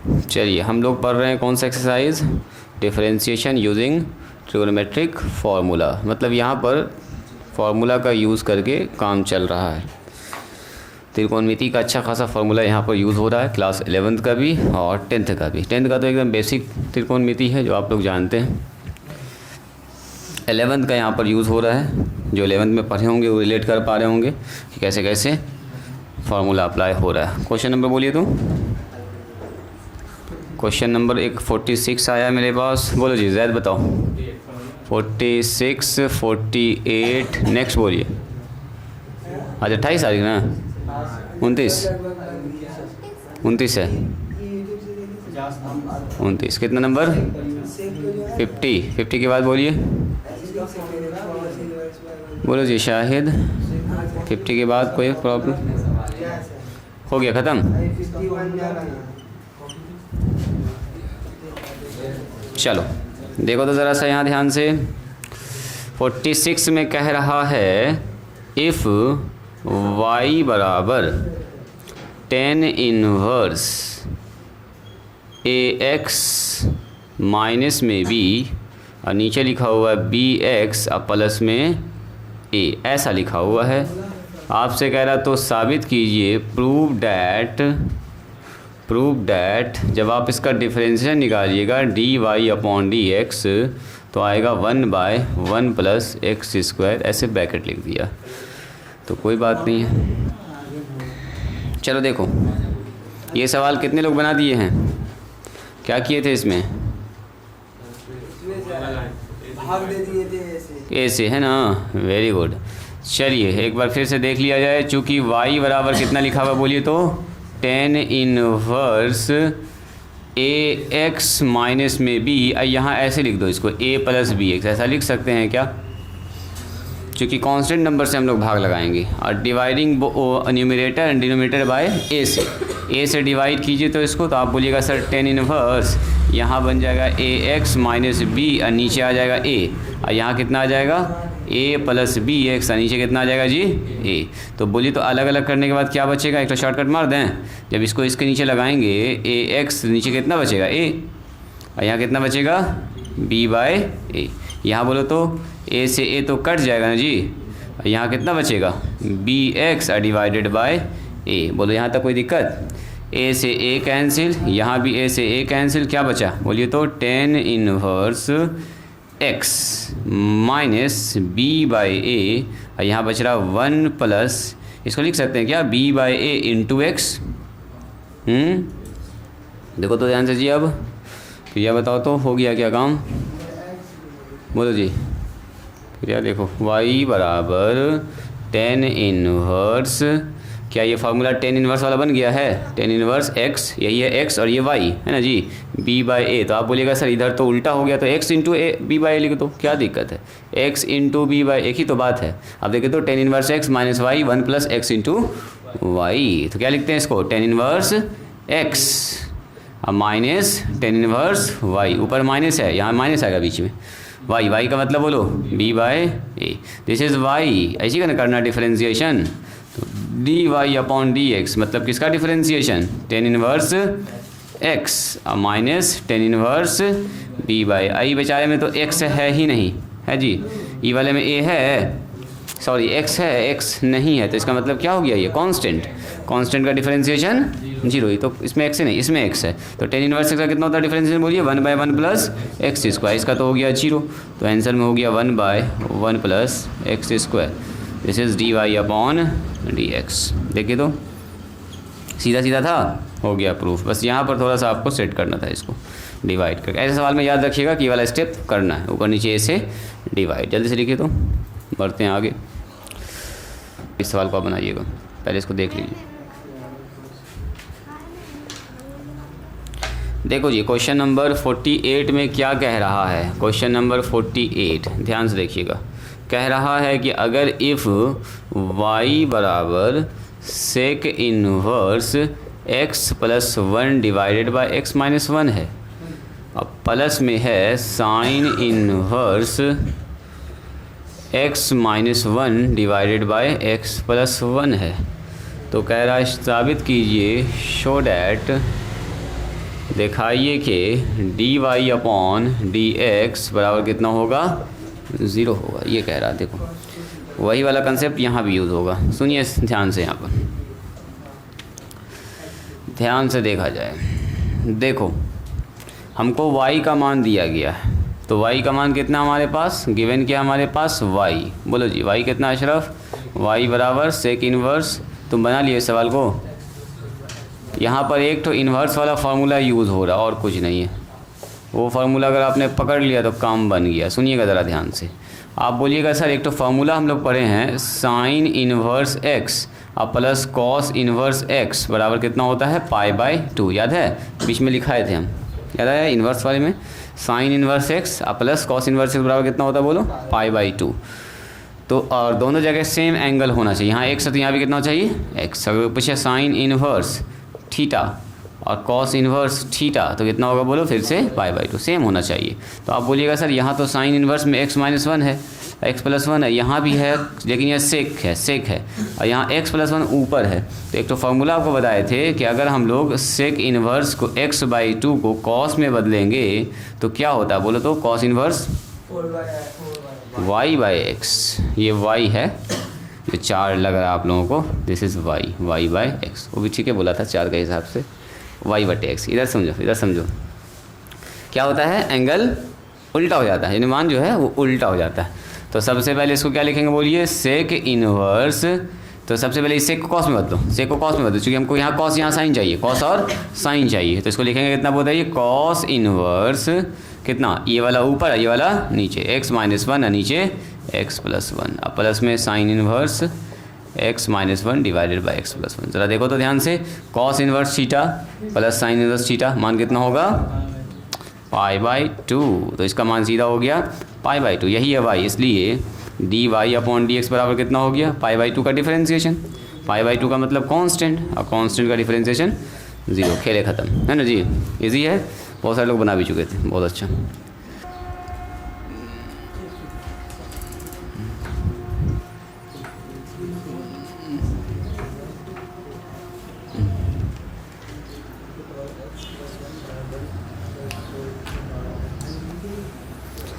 चलिए हम लोग पढ़ रहे हैं कौन सा exercise, differentiation using trigonometric formula. मतलब यहाँ पर फार्मूला का यूज़ करके काम चल रहा है। त्रिकोणमिति का अच्छा खासा फार्मूला यहाँ पर यूज़ हो रहा है, क्लास 11th का भी और 10th का भी। 10th का तो एकदम बेसिक त्रिकोणमिति है जो आप लोग जानते हैं। 11th का यहाँ पर यूज़ हो रहा है, जो 11th में पढ़े होंगे वो रिलेट कर पा रहे होंगे कि कैसे कैसे फार्मूला अप्लाई हो रहा है। क्वेश्चन नंबर बोलिए तो। क्वेश्चन नंबर 46 आया मेरे पास, बोलो जी जैद बताओ। 46, 48, नेक्स्ट बोलिए। आज 28 तारीख ना, 29 है। 29 कितना नंबर? 50 के बाद बोलिए, बोलो जी शाहिद। 50 के बाद कोई प्रॉब्लम? हो गया ख़त्म। चलो देखो तो ज़रा सा यहाँ ध्यान से। 46 में कह रहा है इफ़ y बराबर tan इनवर्स ax माइनस में b और नीचे लिखा हुआ है bx और प्लस में a, ऐसा लिखा हुआ है। आपसे कह रहा तो साबित कीजिए, प्रूव डैट जब आप इसका डिफरेंशियल निकालिएगा dy/dx तो आएगा 1/1 + x², ऐसे ब्रैकेट लिख दिया तो कोई बात नहीं है। चलो देखो ये सवाल कितने लोग बना दिए हैं, क्या किए थे इसमें? ऐसे है ना, वेरी गुड। चलिए एक बार फिर से देख लिया जाए। चूँकि y बराबर कितना लिखा हुआ बोलिए तो tan इनवर्स ax माइनस में b, यहाँ ऐसे लिख दो इसको a + bx, ऐसा लिख सकते हैं क्या? चूँकि कांस्टेंट नंबर से हम लोग भाग लगाएंगे और dividing numerator and denominator by a से डिवाइड कीजिए तो इसको, तो आप बोलिएगा सर tan इनवर्स यहाँ बन जाएगा ax माइनस b और नीचे आ जाएगा a, और यहाँ कितना आ जाएगा a + bx और नीचे कितना आ जाएगा जी a। तो बोलिए तो अलग अलग करने के बाद क्या बचेगा, एक तो शॉर्टकट मार दें। जब इसको इसके नीचे लगाएंगे ax नीचे कितना बचेगा a, और यहाँ कितना बचेगा b/a। यहाँ बोलो तो a से a तो कट जाएगा ना जी, यहाँ कितना बचेगा bx डिवाइडेड बाय a। बोलो यहाँ तक कोई दिक्कत? a से a कैंसिल, यहाँ भी a से a कैंसिल, क्या बचा बोलिए तो tan inverse x minus b/a, और यहाँ बच रहा 1 प्लस, इसको लिख सकते हैं क्या b/a इंटू x। देखो तो ध्यान से जी। अब क्रिया बताओ तो हो गया क्या काम, बोलो जी। क्रिया देखो y बराबर tan इनवर्स, क्या ये फार्मूला tan इनवर्स वाला बन गया है? tan इनवर्स x, यही है x और ये y है ना जी, b/a। तो आप बोलिएगा सर इधर तो उल्टा हो गया, तो x इंटू b/a लिख दो, क्या दिक्कत है? x इंटू b/a एक ही तो बात है। अब देखें तो tan inverse x minus y 1 + x into y, तो क्या लिखते हैं इसको tan इनवर्स x अब माइनस tan इनवर्स y, ऊपर माइनस है यहाँ माइनस आएगा बीच में, y का मतलब बोलो b/a, दिस इज़ y। ऐसी का करना डिफरेंशिएशन, तो dy/dx मतलब किसका डिफरेंशिएशन, tan इनवर्स x और माइनस tan इनवर्स b/a। बेचारे में तो x है ही नहीं है जी, ई वाले में a है, सॉरी x है, x नहीं है, तो इसका मतलब क्या हो गया, ये कांस्टेंट का डिफरेंशिएशन 0 ही, तो इसमें x है नहीं, इसमें x है, तो tan इनवर्स का कितना होता है डिफरेंशिएशन बोलिए 1/1 + x², इसका तो हो गया 0, तो आंसर में हो गया 1/1 + x²। This is dy/dx। देखिए तो सीधा सीधा था, हो गया प्रूफ। बस यहाँ पर थोड़ा सा आपको सेट करना था इसको डिवाइड करके। ऐसे सवाल में याद रखिएगा कि ये वाला स्टेप करना है, ऊपर नीचे ऐसे डिवाइड। जल्दी से लिखिए तो बढ़ते हैं आगे। इस सवाल को आप बनाइएगा, पहले इसको देख लीजिए। देखो जी क्वेश्चन नंबर 48 में क्या कह रहा है, क्वेश्चन नंबर 48 ध्यान से देखिएगा। कह रहा है कि अगर इफ़ y बराबर sec inverse x + 1 divided by x - 1 है, अब प्लस में है sine inverse x - 1 divided by x + 1 है, तो कह रहा है साबित कीजिए शो डैट दिखाइए कि D Y upon D X बराबर कितना होगा, 0 होगा, ये कह रहा है। देखो वही वाला कंसेप्ट यहाँ भी यूज़ होगा। सुनिए ध्यान से, यहाँ पर ध्यान से देखा जाए। देखो हमको y का मान दिया गया है, तो y का मान कितना हमारे पास गिवन किया, हमारे पास y। बोलो जी y कितना अशरफ, y बराबर सेक इन्वर्स। तुम बना लिए सवाल को। यहाँ पर एक तो इन्वर्स वाला फार्मूला यूज़ हो रहा और कुछ नहीं है। वो फार्मूला अगर आपने पकड़ लिया तो काम बन गया। सुनिएगा ज़रा ध्यान से। आप बोलिएगा सर एक तो फार्मूला हम लोग पढ़े हैं साइन इन्वर्स x और प्लस कॉस इन्वर्स x बराबर कितना होता है, π/2। याद है, बीच में लिखाए थे हम, याद है इन्वर्स वाले में। साइन इन्वर्स x और प्लस कॉस इन्वर्स x बराबर कितना होता है, बोलो π/2। तो और दोनों जगह सेम एंगल होना चाहिए। यहाँ x है तो यहाँ भी कितना चाहिए, x। अगर पूछे साइन इन्वर्स थीटा और कॉस इन्वर्स थीटा तो कितना होगा, बोलो फिर से π/2, सेम होना चाहिए। तो आप बोलिएगा सर यहाँ तो साइन इन्वर्स में x-1 है, x+1 है, यहाँ भी है लेकिन यह सेक है और यहाँ x+1 ऊपर है। तो एक तो फार्मूला आपको बताए थे कि अगर हम लोग सेक इन्वर्स को x/2 को कॉस में बदलेंगे तो क्या होता है, बोलो तो कॉस इन्वर्स y/x। ये y है, ये 4 लग रहा है आप लोगों को, दिस इज़ y/x। वो भी ठीक है बोला था 4 के हिसाब से, y/x। इधर समझो क्या होता है, एंगल उल्टा हो जाता है, यानी मान जो है वो उल्टा हो जाता है। तो सबसे पहले इसको क्या लिखेंगे, बोलिए सेक इन्वर्स। तो सबसे पहले इस सेक को कॉस में बदलो, सेक को कॉस में बदलो, क्योंकि हमको यहाँ कॉस यहाँ साइन चाहिए, कॉस और साइन चाहिए। तो इसको लिखेंगे कितना, बताइए कॉस इन्वर्स कितना, ये वाला ऊपर है ये वाला नीचे, x-1 है नीचे x+1, अब प्लस में sign inverse x-1 divided by x+1। ज़रा देखो तो ध्यान से, cos inverse theta plus sign inverse theta मान कितना होगा, π/2। तो इसका मान सीधा हो गया π/2, यही है y। इसलिए dy अपॉन dx बराबर कितना हो गया, π/2 का डिफरेंशिएशन। π/2 का मतलब कांस्टेंट, और कांस्टेंट का डिफरेंशिएशन 0। खेले ख़त्म, है ना जी, इजी है। बहुत सारे लोग बना भी चुके थे, बहुत अच्छा।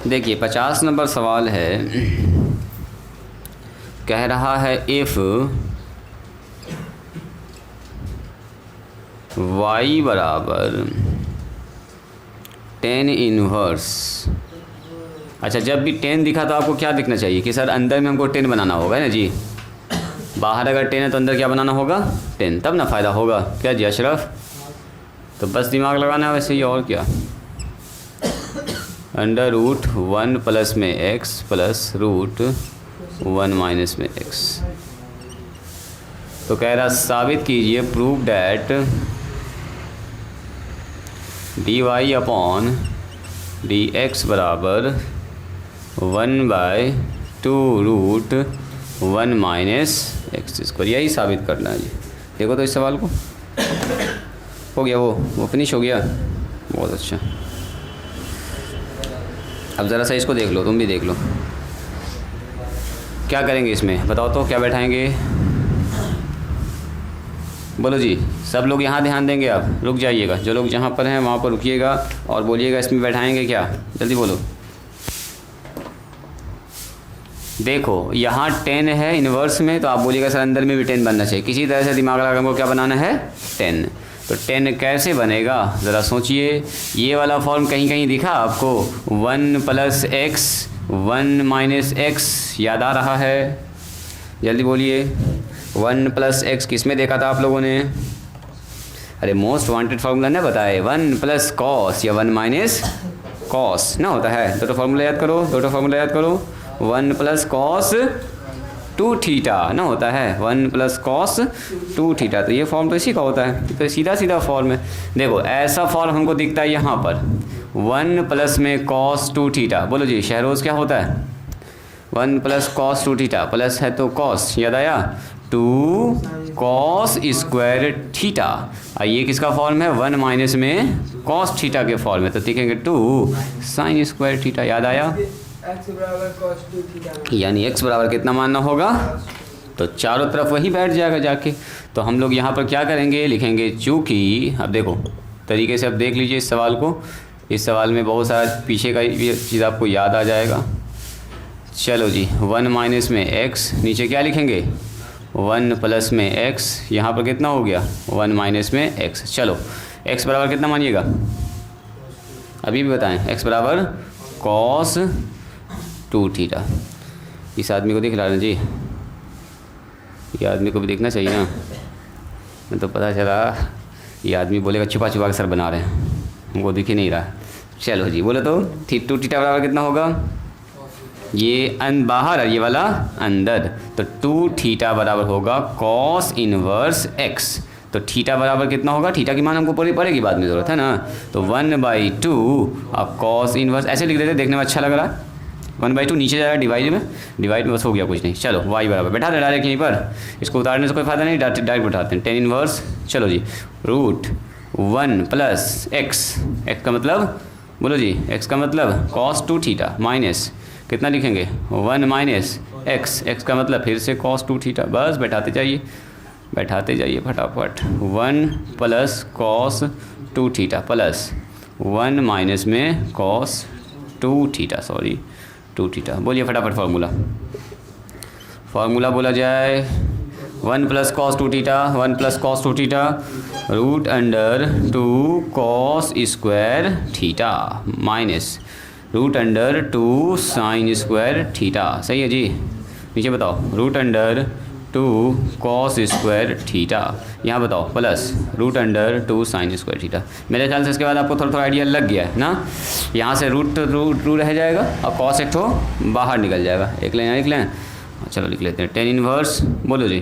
देखिए 50 नंबर सवाल है, कह रहा है इफ़ y बराबर 10 इन्वर्स। अच्छा, जब भी 10 दिखा तो आपको क्या दिखना चाहिए कि सर अंदर में हमको 10 बनाना होगा, है ना जी। बाहर अगर 10 है तो अंदर क्या बनाना होगा, 10, तब ना फ़ायदा होगा। क्या जी अशरफ, तो बस दिमाग लगाना है वैसे ही, और क्या। √1 प्लस में x प्लस √1 माइनस में x। तो कह रहा साबित कीजिए, prove that dy upon dx बराबर 1/2√1 माइनस x²। यही साबित करना है जी। देखो तो इस सवाल को, हो गया वो फिनिश हो गया, बहुत अच्छा। अब ज़रा सा इसको देख लो, तुम भी देख लो क्या करेंगे इसमें, बताओ तो क्या बैठाएंगे, बोलो जी। सब लोग यहाँ ध्यान देंगे, आप रुक जाइएगा, जो लोग जहाँ पर हैं वहाँ पर रुकिएगा और बोलिएगा इसमें बैठाएंगे क्या, जल्दी बोलो। देखो यहाँ 10 है इन्वर्स में, तो आप बोलिएगा सर अंदर में भी 10 बनना चाहिए। किसी तरह से दिमाग लगा हमको क्या बनाना है, 10। तो 10 कैसे बनेगा, ज़रा सोचिए। ये वाला फॉर्म कहीं कहीं दिखा आपको, 1 + x 1 - x, याद आ रहा है, जल्दी बोलिए। 1 + x किस में देखा था आप लोगों ने, अरे मोस्ट वांटेड फार्मूला ना बताए, 1 + cos या 1 - cos ना होता है। दो फार्मूला याद करो, 1 + cos 2θ ना होता है, 1 + cos 2θ। तो ये फॉर्म तो इसी का होता है, तो सीधा फॉर्म है। देखो ऐसा फॉर्म हमको दिखता है यहाँ पर, 1 प्लस में cos 2θ। बोलो जी शहरोज़ क्या होता है, 1 + cos 2θ, प्लस है तो cos, याद आया, 2 cos स्क्वायर थीटा। ये किसका फॉर्म है, 1 माइनस में cos थीटा के फॉर्म में, तो लिखेंगे 2 sin स्क्वायर थीटा, याद आया। x बराबर cos 2θ, यानी x बराबर कितना मानना होगा, तो चारों तरफ वही बैठ जाएगा जाके। तो हम लोग यहाँ पर क्या करेंगे, लिखेंगे चूँकि, अब देखो तरीके से अब देख लीजिए इस सवाल को। इस सवाल में बहुत सारा पीछे का ये चीज़ आपको याद आ जाएगा। चलो जी, 1 माइनस में x, नीचे क्या लिखेंगे 1 प्लस में x, यहाँ पर कितना हो गया 1 माइनस में x। चलो x बराबर कितना मानिएगा, अभी भी बताएं। x बराबर cos 2 थीटा। इस आदमी को दिख रहा है ना जी, ये आदमी को भी देखना चाहिए ना। मैं तो पता चला ये आदमी बोलेगा छुपा छुपा के सर बना रहे हैं, हमको दिख ही नहीं रहा। चलो जी बोलो तो 2 थीटा बराबर कितना होगा, ये बाहर और ये वाला अंदर, तो 2 थीटा बराबर होगा cos इनवर्स x। तो थीटा बराबर कितना होगा, थीटा की मान हमको पड़ेगी बाद में ज़रूरत है ना, तो 1/2 अब cos इनवर्स, ऐसे लिख देते देखने में अच्छा लग रहा है। 1/2 नीचे जाएगा डिवाइड में बस हो गया, कुछ नहीं। चलो y बराबर बैठा दे डायरेक्ट यहीं पर, इसको उतारने से कोई फ़ायदा नहीं, डायरेक्ट बैठाते हैं। tan इनवर्स, चलो जी √1 प्लस x का मतलब बोलो जी, x का मतलब cos 2 थीटा माइनस कितना लिखेंगे 1 माइनस x का मतलब फिर से cos 2 थीटा। बस बैठाते जाइए फटाफट। 1 plus cos 2 theta plus 1 minus में cos 2 थीटा, 2 थीटा। बोलिए फटाफट फार्मूला बोला जाए। 1 plus cos 2 theta, 1 plus cos 2 theta √2 cos square theta minus √2 sine square theta. सही है जी, नीचे बताओ √2 cos स्क्वायर थीटा, यहाँ बताओ प्लस √2 साइन स्क्वायर थीटा। मेरे ख्याल से इसके बाद आपको थोड़ा आइडिया लग गया है ना। यहाँ से रूट रह जाएगा और cos एक तो बाहर निकल जाएगा। एक लें चलो लिख लेते हैं। tan इनवर्स बोलो जी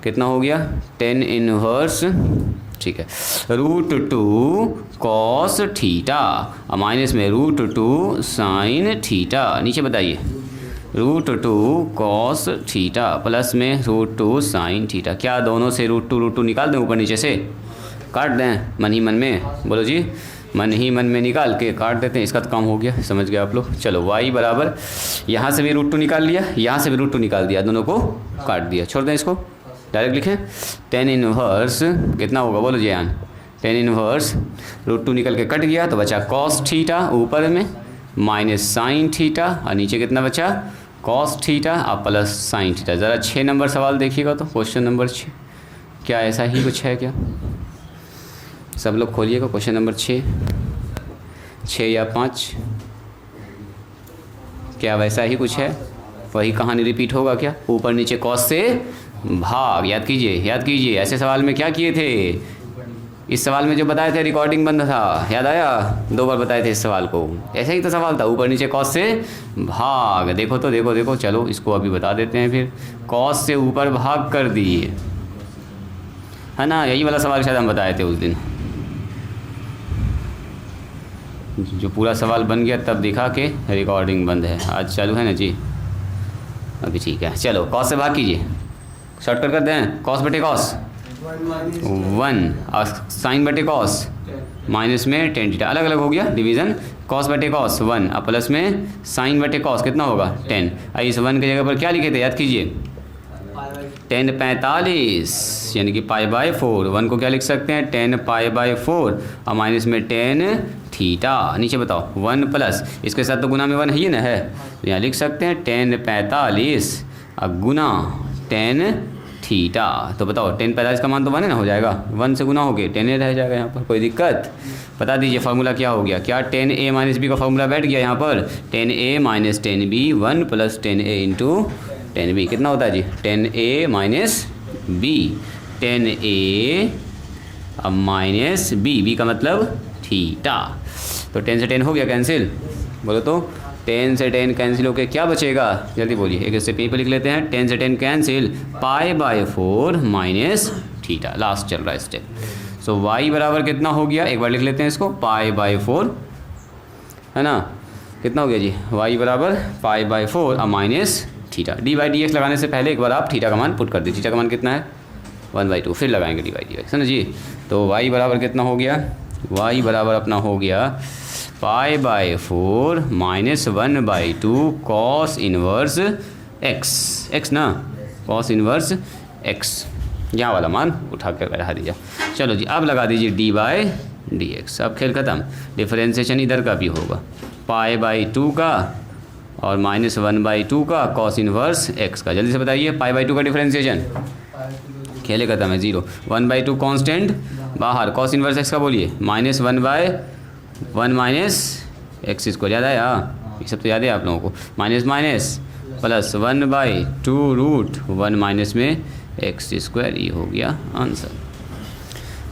कितना हो गया, tan इनवर्स ठीक है √2 cos थीटा और माइनस में √2 साइन थीटा। नीचे बताइए √2 cos थीटा प्लस में √2 साइन थीटा। क्या दोनों से √2 निकाल दें, ऊपर नीचे से काट दें मन ही मन में, बोलो जी मन ही मन में निकाल के काट देते हैं, इसका तो काम हो गया। समझ गए आप लोग। चलो y बराबर यहाँ से भी √2 निकाल लिया, यहाँ से भी √2 निकाल दिया, दोनों को काट दिया। छोड़ दें इसको, डायरेक्ट लिखें tan इनवर्स कितना होगा बोलो जी यान, tan इनवर्स √2 निकल के कट गया तो बचा cos थीटा ऊपर में माइनस साइन थीटा और नीचे कितना बचा cos थीटा और प्लस साइन थीटा। ज़रा 6 नंबर सवाल देखिएगा तो क्वेश्चन नंबर 6, क्या ऐसा ही कुछ है क्या, सब लोग खोलिएगा क्वेश्चन नंबर 6 या 5, क्या वैसा ही कुछ है, वही कहानी रिपीट होगा क्या, ऊपर नीचे cos से भाग। याद कीजिए ऐसे सवाल में क्या किए थे, इस सवाल में जो बताए थे रिकॉर्डिंग बंद था, याद आया, 2 बार बताए थे इस सवाल को। ऐसा ही तो सवाल था, ऊपर नीचे cos से भाग। देखो चलो इसको अभी बता देते हैं फिर। cos से ऊपर भाग कर दिए है ना, यही वाला सवाल शायद हम बताए थे उस दिन। जो पूरा सवाल बन गया तब दिखा के रिकॉर्डिंग बंद है, आज चालू है ना जी, अभी ठीक है। चलो cos से भाग कीजिए, शॉर्टकट कर दें, cos बटे cos 1 और साइन बटे cos माइनस में tan थीटा, अलग अलग हो गया डिवीज़न। cos बटे cos 1 और प्लस में साइन बटे cos कितना होगा 10। इस 1 की जगह पर क्या लिखे थे, याद कीजिए tan 45 यानी कि π/4। 1 को क्या लिख सकते हैं tan π/4 और माइनस में tan थीटा। नीचे बताओ 1 प्लस, इसके साथ तो गुना में 1 है ही ना, है तो यहाँ लिख सकते हैं tan 45 और गुना tan थीटा। तो बताओ tan 45 का मान तो 1 ना हो जाएगा, 1 से गुना हो गए tan a रह जाएगा। यहाँ पर कोई दिक्कत, बता दीजिए फार्मूला क्या हो गया, क्या tan a माइनस b का फार्मूला बैठ गया यहाँ पर, tan a minus tan b 1 plus tan a into tan b कितना होता है जी tan a minus b, tan a minus b का मतलब थीटा। तो 10 से 10 हो गया कैंसिल, बोलो तो 10 से 10 कैंसिल होकर क्या बचेगा, जल्दी बोलिए। एक स्टेप पे लिख लेते हैं, 10 से 10 कैंसिल, π/4 माइनस थीटा, लास्ट चल रहा है स्टेप। सो y बराबर कितना हो गया, एक बार लिख लेते हैं इसको, π/4 है ना, कितना हो गया जी y बराबर π/4 और माइनस थीटा। d/dx लगाने से पहले एक बार आप थीटा का मान पुट कर दीजिए। थीटा का मान कितना है 1/2, फिर लगाएंगे d/dx, है ना जी। तो y बराबर कितना हो गया, y बराबर अपना हो गया π/4 माइनस 1/2 cos इनवर्स x ना, cos इनवर्स x, यहाँ वाला मान उठा कर बैठा दीजिए। चलो जी अब लगा दीजिए d/dx। dx। अब खेल ख़त्म। डिफरेंशिएशन इधर का भी होगा, π/2 का और -1/2 का cos इनवर्स x का। जल्दी से बताइए π/2 का डिफरेंशिएशन। खेले ख़त्म है, 0। 1/2 कांस्टेंट बाहर, cos इनवर्स x का बोलिए -1/1 x स्क्वायर। याद आया? ये सब तो याद है आप लोगों को। Minus minus plus 1/2 root 1 minus में x स्क्वायर, ये हो गया आंसर।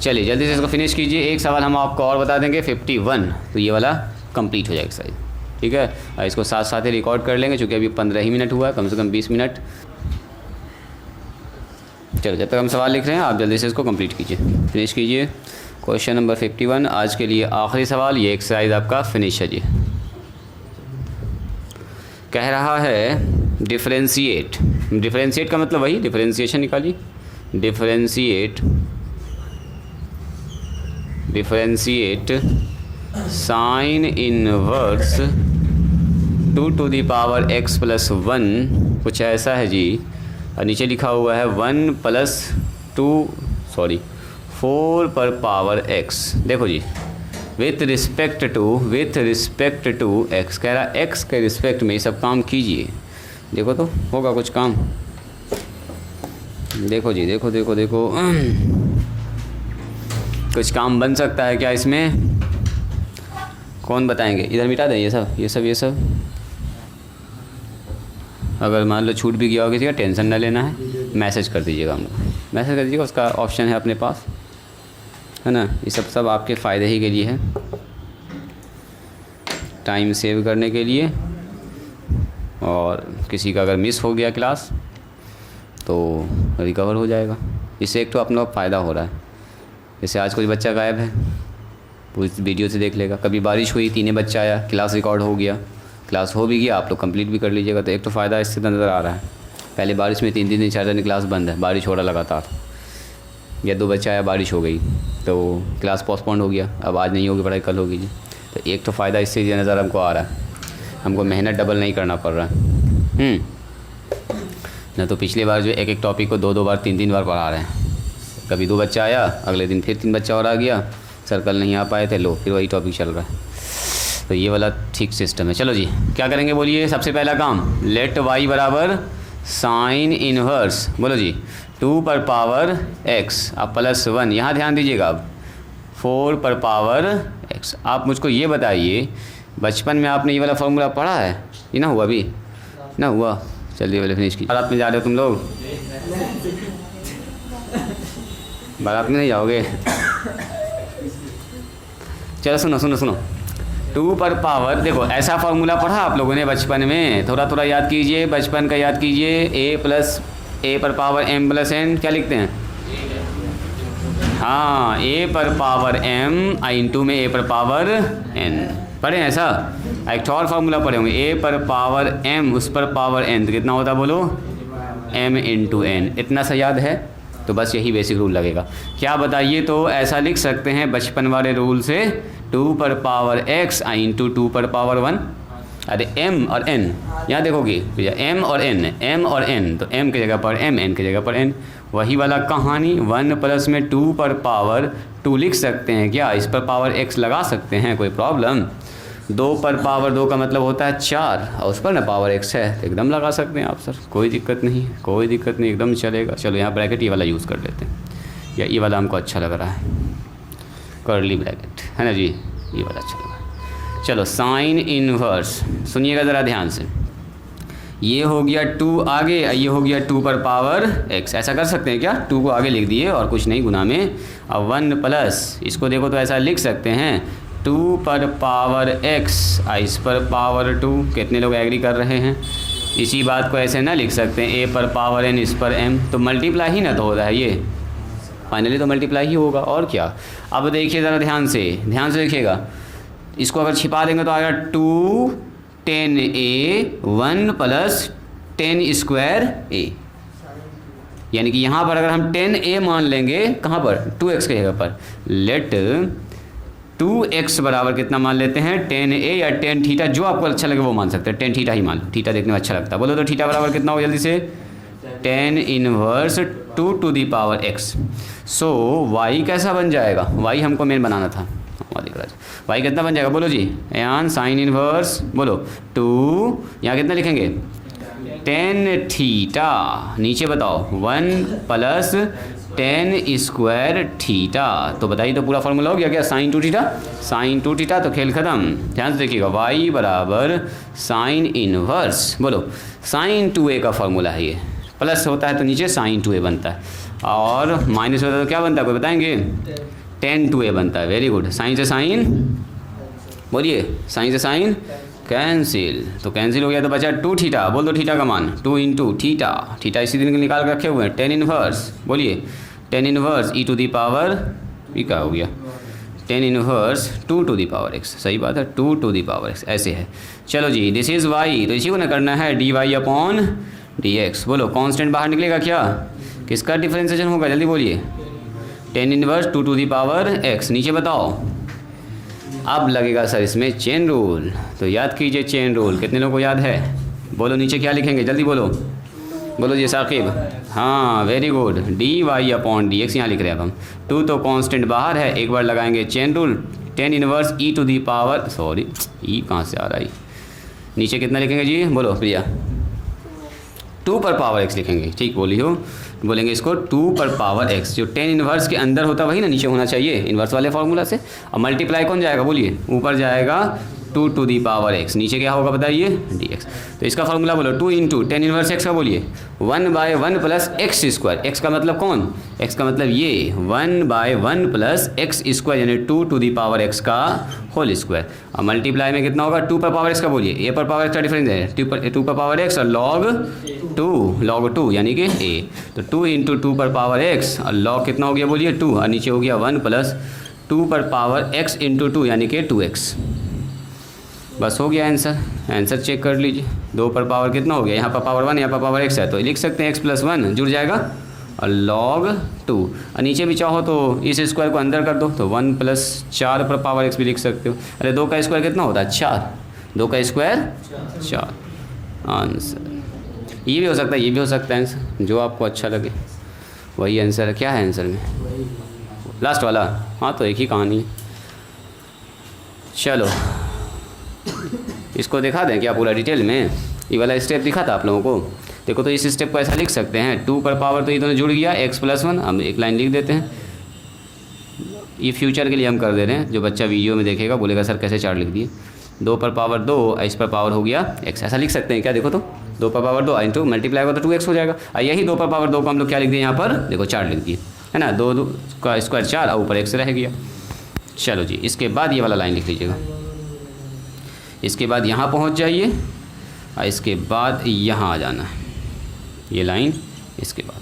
चलिए जल्दी से इसको फिनिश कीजिए। एक सवाल हम आपको और बता देंगे 51, तो ये वाला कंप्लीट हो जाएगा एक्सरसाइज। ठीक है, और इसको साथ साथ ही रिकॉर्ड कर लेंगे, चूँकि अभी 15 ही मिनट हुआ है, कम से कम 20 मिनट। चलो जब तक हम सवाल लिख रहे हैं आप जल्दी से इसको कंप्लीट कीजिए, फिनिश कीजिए। क्वेश्चन नंबर 51 आज के लिए आखिरी सवाल, ये एक्सरसाइज आपका फिनिश है जी। कह रहा है डिफरेंशिएट। डिफरेंशिएट का मतलब वही डिफरेंशिएशन निकालिए। Differentiate sine inverse 2 to the power x plus 1, कुछ ऐसा है जी। और नीचे लिखा हुआ है 4 पर पावर x। देखो जी, विथ रिस्पेक्ट टू x, कह रहा x के रिस्पेक्ट में ये सब काम कीजिए। देखो तो होगा कुछ काम। देखो जी, देखो कुछ काम बन सकता है क्या इसमें? कौन बताएंगे? इधर मिटा दें ये सब। अगर मान लो छूट भी गया हो किसी का, टेंशन ना लेना है, मैसेज कर दीजिएगा हम लोग, मैसेज कर दीजिएगा, उसका ऑप्शन है अपने पास, है ना। ये सब आपके फ़ायदे ही के लिए है, टाइम सेव करने के लिए। और किसी का अगर मिस हो गया क्लास तो रिकवर हो जाएगा। इससे एक तो अपना फ़ायदा हो रहा है। जैसे आज कोई बच्चा गायब है, वो इस वीडियो से देख लेगा। कभी बारिश हुई, 3 बच्चा आया, क्लास रिकॉर्ड हो गया, क्लास हो भी गया, आप लोग कंप्लीट भी कर लीजिएगा। तो एक तो फ़ायदा इससे नज़र आ रहा है। पहले बारिश में 3 दिन 4 दिन क्लास बंद है, बारिश हो रहा लगातार, या 2 बच्चा आया, बारिश हो गई तो क्लास पोस्टपोन हो गया, अब आज नहीं होगी पढ़ाई, कल होगी जी। तो एक तो फ़ायदा इससे नज़र हमको आ रहा है, हमको मेहनत डबल नहीं करना पड़ रहा है। न तो पिछली बार जो एक टॉपिक को 2 बार 3 बार पढ़ा रहे हैं। कभी 2 बच्चा आया, अगले दिन फिर 3 बच्चा और आ गया, सर कल नहीं आ पाए थे, लो फिर वही टॉपिक चल रहा है। तो ये वाला ठीक सिस्टम है। चलो जी, क्या करेंगे बोलिए? सबसे पहला काम, लेट y बराबर साइन इनवर्स, बोलो जी, 2 पर पावर x, अब प्लस 1, यहाँ ध्यान दीजिएगा, अब 4 पर पावर x। आप मुझको ये बताइए, बचपन में आपने ये वाला फॉर्मूला पढ़ा है? ये ना हुआ अभी? ना हुआ? चलिए वाले फिनिश कीजिए। बारात में जा रहे हो तुम लोग? बारात में नहीं जाओगे? चलो सुनो, 2 पर पावर, देखो ऐसा फार्मूला पढ़ा आप लोगों ने बचपन में? थोड़ा याद कीजिए, बचपन का याद कीजिए। a पर पावर m प्लस n, क्या लिखते हैं? हाँ, a पर पावर m इंटू में a पर पावर n पढ़े ऐसा। एक और फार्मूला पढ़े होंगे, a पर पावर m उस पर पावर n, तो कितना होता बोलो? m into n। इतना सा याद है? तो बस यही बेसिक रूल लगेगा। क्या बताइए? तो ऐसा लिख सकते हैं बचपन वाले रूल से, 2 पर पावर x इंटू 2 पर पावर 1। अरे m और n, यहाँ देखोगे भैया, m और n, तो m की जगह पर m, n की जगह पर n। वही वाला कहानी, 1 प्लस में 2 पर पावर 2 लिख सकते हैं क्या? इस पर पावर x लगा सकते हैं, कोई प्रॉब्लम? 2 पर पावर 2 का मतलब होता है 4, और उस पर ना पावर x है, तो एकदम लगा सकते हैं आप सर, कोई दिक्कत नहीं, एकदम चलेगा। चलो यहाँ ब्रैकेट ये वाला यूज़ कर लेते हैं, या ये वाला हमको अच्छा लग रहा है, कर्ली ब्रैकेट, है ना जी, ये वाला अच्छा लगा। चलो साइन इनवर्स, सुनिएगा ज़रा ध्यान से, ये हो गया 2 आगे, ये हो गया 2 पर पावर x। ऐसा कर सकते हैं क्या? 2 को आगे लिख दिए और कुछ नहीं गुना में, अब 1 प्लस, इसको देखो तो ऐसा लिख सकते हैं 2 पर पावर x इस पर पावर 2। कितने लोग एग्री कर रहे हैं? इसी बात को ऐसे ना लिख सकते हैं a पर पावर n इस पर m, तो मल्टीप्लाई ही ना तो होता है, ये फाइनली तो मल्टीप्लाई ही होगा, और क्या। अब देखिए ज़रा ध्यान से देखिएगा, इसको अगर छिपा देंगे तो आएगा 2 10a 1 प्लस 10 स्क्वायर a, यानी कि यहाँ पर अगर हम 10a मान लेंगे, कहाँ पर? 2x की जगह पर, लेट 2x बराबर कितना मान लेते हैं? 10a या 10 थीटा, जो आपको अच्छा लगे वो मान सकते हैं। 10 थीटा ही मान लो, थीटा देखने में अच्छा लगता है। बोलो तो थीटा बराबर कितना हो जल्दी से? 10 inverse 2 to the power x। So y कैसा बन जाएगा? y हमको मेन बनाना था, वहाँ दिख रहा है वाई कितना बन जाएगा बोलो जी एन साइन इनवर्स बोलो 2 यहाँ कितना लिखेंगे 10 थीटा नीचे बताओ 1 प्लस 10 स्क्वायर थीटा। तो बताइए तो पूरा फॉर्मूला हो गया क्या साइन 2 थीटा। साइन 2 थीटा तो खेल खत्म। ध्यान से देखिएगा y बराबर साइन इनवर्स बोलो साइन 2a का फॉर्मूला है ये। प्लस होता है तो नीचे साइन 2a बनता है और माइनस होता है तो क्या बनता है कोई बताएंगे 10 2a बनता है। Very good. साइन से साइन बोलिए साइन से साइन कैंसिल तो कैंसिल हो गया तो बचा 2 थीटा। बोल दो थीटा का मान 2 इंटू थीटा। थीटा इसी दिन निकाल के रखे हुए हैं 10 इनवर्स बोलिए 10 inverse e to the power ये क्या हो गया 10 inverse 2 to the power x। सही बात है 2 टू दी पावर x ऐसे है। चलो जी दिस इज़ y तो इसी को ना करना है dy अपॉन dx। बोलो कांस्टेंट बाहर निकलेगा क्या किसका डिफरेंशिएशन होगा जल्दी बोलिए 10 inverse 2 to the power x। नीचे बताओ अब लगेगा सर इसमें चेन रूल तो याद कीजिए चेन रूल कितने लोगों को याद है बोलो नीचे क्या लिखेंगे जल्दी बोलो बोलो जी साकिब। हाँ very good D Y upon D X यहाँ लिख रहे हैं अब हम 2 तो कांस्टेंट बाहर है एक बार लगाएंगे chain rule 10 inverse e to the power sorry e कहाँ से आ रहा है नीचे कितना लिखेंगे जी बोलो प्रिया 2 पर पावर x लिखेंगे ठीक बोली हो बोलेंगे इसको 2 पर पावर x जो 10 इनवर्स के अंदर होता वही ना नीचे होना चाहिए इनवर्स वाले फार्मूला से। अब मल्टीप्लाई कौन जाएगा बोलिए ऊपर जाएगा 2 टू दी पावर x नीचे क्या होगा बताइए dx। तो इसका फार्मूला बोलो 2 इंटू 10 इनवर्स x का बोलिए 1/1 प्लस एक्स स्क्वायर। x का मतलब कौन x का मतलब ये 1/1 प्लस एक्स स्क्वायर यानी 2 टू दी पावर x का होल स्क्वायर। अब मल्टीप्लाई में कितना होगा 2 पर पावर x का बोलिए a पर पावर x का डिफरेंस है 2 पर पावर x और log 2 यानी कि a। तो 2 इंटू 2 पर पावर x और log कितना हो गया बोलिए 2 और नीचे हो गया 1 प्लस 2 पर पावर x इंटू 2 यानी कि 2x। बस हो गया आंसर चेक कर लीजिए 2 पर पावर कितना हो गया यहाँ पर पावर 1 यहाँ पर पावर x है तो लिख सकते हैं x प्लस 1 जुड़ जाएगा और log 2 और नीचे भी चाहो तो इस स्क्वायर को अंदर कर दो तो 1 प्लस 4 पर पावर x भी लिख सकते हो। अरे 2 का स्क्वायर कितना होता है 4 2 का स्क्वायर 4 आंसर। ये भी हो सकता है ये भी हो सकता है आंसर जो आपको अच्छा लगे वही आंसर है। क्या है आंसर में लास्ट वाला हाँ तो एक ही कहानी है। चलो इसको दिखा दें क्या पूरा डिटेल में ये वाला स्टेप दिखा था आप लोगों को। देखो तो इस स्टेप को ऐसा लिख सकते हैं 2 पर पावर तो ये दोनों जुड़ गया x प्लस 1 हम एक लाइन लिख देते हैं। ये फ्यूचर के लिए हम कर दे रहे हैं जो बच्चा वीडियो में देखेगा बोलेगा सर कैसे 4 लिख दिए 2 पर पावर 2 इस पर पावर हो गया x ऐसा लिख सकते हैं क्या। देखो तो 2 पर पावर 2 इंटू मल्टीप्लाई होगा तो 2x हो जाएगा और यही 2 पर पावर 2 को हम लोग क्या लिख दिए यहाँ पर देखो 4 लिख दिए है ना 2 का स्क्वायर 4 और ऊपर x रह गया। चलो जी इसके बाद ये वाला लाइन लिख लीजिएगा इसके बाद यहाँ पहुँच जाइए और इसके बाद यहाँ आ जाना है ये लाइन इसके बाद।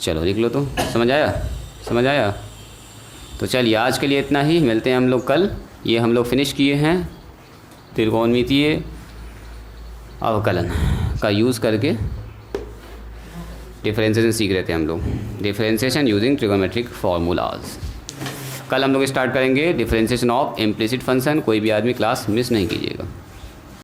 चलो लिख लो तो समझ आया तो चलिए आज के लिए इतना ही मिलते हैं हम लोग कल। ये हम लोग फिनिश किए हैं त्रिकोणमितीय अवकलन का यूज़ करके डिफरेंशिएशन सीख रहे थे हम लोग डिफरेंशिएशन यूजिंग ट्रिगोनोमेट्रिक फार्मूलाज। कल हम लोग स्टार्ट करेंगे डिफरेंशिएशन ऑफ इम्प्लिसिट फंक्शन। कोई भी आदमी क्लास मिस नहीं कीजिएगा।